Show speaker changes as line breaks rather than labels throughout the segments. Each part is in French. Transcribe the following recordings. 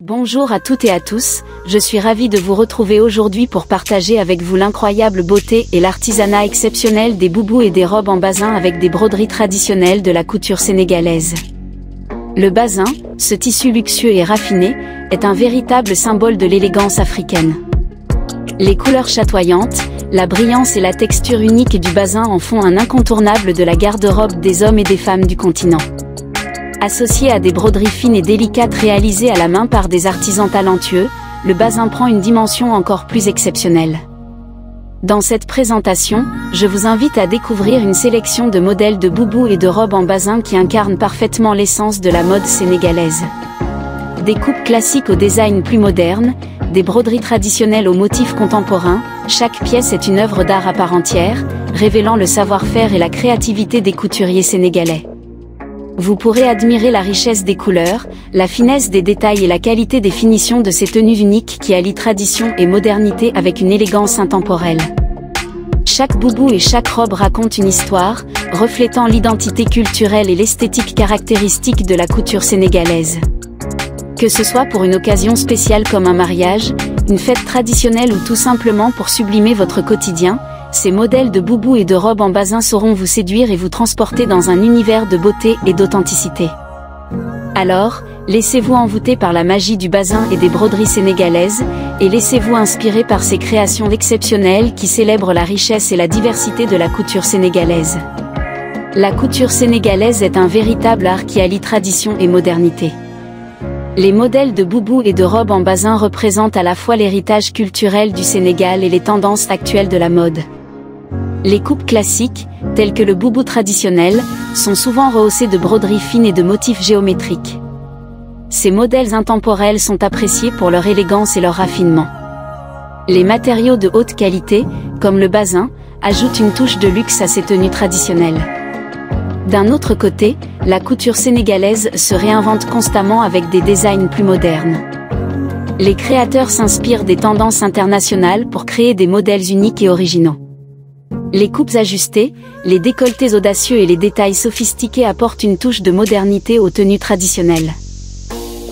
Bonjour à toutes et à tous, je suis ravie de vous retrouver aujourd'hui pour partager avec vous l'incroyable beauté et l'artisanat exceptionnel des boubous et des robes en basin avec des broderies traditionnelles de la couture sénégalaise. Le basin, ce tissu luxueux et raffiné, est un véritable symbole de l'élégance africaine. Les couleurs chatoyantes, la brillance et la texture unique du basin en font un incontournable de la garde-robe des hommes et des femmes du continent. Associé à des broderies fines et délicates réalisées à la main par des artisans talentueux, le basin prend une dimension encore plus exceptionnelle. Dans cette présentation, je vous invite à découvrir une sélection de modèles de boubous et de robes en basin qui incarnent parfaitement l'essence de la mode sénégalaise. Des coupes classiques au design plus moderne, des broderies traditionnelles aux motifs contemporains, chaque pièce est une œuvre d'art à part entière, révélant le savoir-faire et la créativité des couturiers sénégalais. Vous pourrez admirer la richesse des couleurs, la finesse des détails et la qualité des finitions de ces tenues uniques qui allient tradition et modernité avec une élégance intemporelle. Chaque boubou et chaque robe raconte une histoire, reflétant l'identité culturelle et l'esthétique caractéristique de la couture sénégalaise. Que ce soit pour une occasion spéciale comme un mariage, une fête traditionnelle ou tout simplement pour sublimer votre quotidien, ces modèles de boubous et de robes en basin sauront vous séduire et vous transporter dans un univers de beauté et d'authenticité. Alors, laissez-vous envoûter par la magie du basin et des broderies sénégalaises, et laissez-vous inspirer par ces créations exceptionnelles qui célèbrent la richesse et la diversité de la couture sénégalaise. La couture sénégalaise est un véritable art qui allie tradition et modernité. Les modèles de boubous et de robes en basin représentent à la fois l'héritage culturel du Sénégal et les tendances actuelles de la mode. Les coupes classiques, telles que le boubou traditionnel, sont souvent rehaussées de broderies fines et de motifs géométriques. Ces modèles intemporels sont appréciés pour leur élégance et leur raffinement. Les matériaux de haute qualité, comme le basin, ajoutent une touche de luxe à ces tenues traditionnelles. D'un autre côté, la couture sénégalaise se réinvente constamment avec des designs plus modernes. Les créateurs s'inspirent des tendances internationales pour créer des modèles uniques et originaux. Les coupes ajustées, les décolletés audacieux et les détails sophistiqués apportent une touche de modernité aux tenues traditionnelles.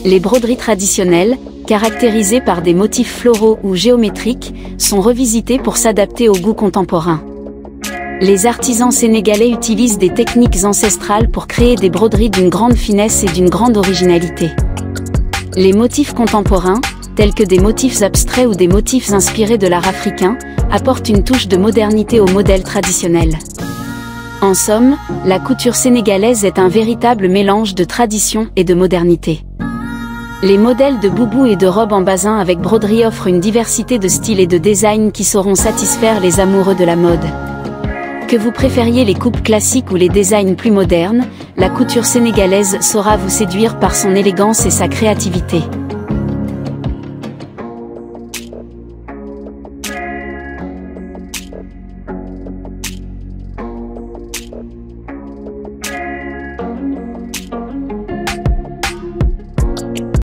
Les broderies traditionnelles, caractérisées par des motifs floraux ou géométriques, sont revisitées pour s'adapter au goût contemporain. Les artisans sénégalais utilisent des techniques ancestrales pour créer des broderies d'une grande finesse et d'une grande originalité. Les motifs contemporains, tels que des motifs abstraits ou des motifs inspirés de l'art africain, apportent une touche de modernité aux modèles traditionnels. En somme, la couture sénégalaise est un véritable mélange de tradition et de modernité. Les modèles de boubous et de robes en basin avec broderie offrent une diversité de styles et de designs qui sauront satisfaire les amoureux de la mode. Que vous préfériez les coupes classiques ou les designs plus modernes, la couture sénégalaise saura vous séduire par son élégance et sa créativité.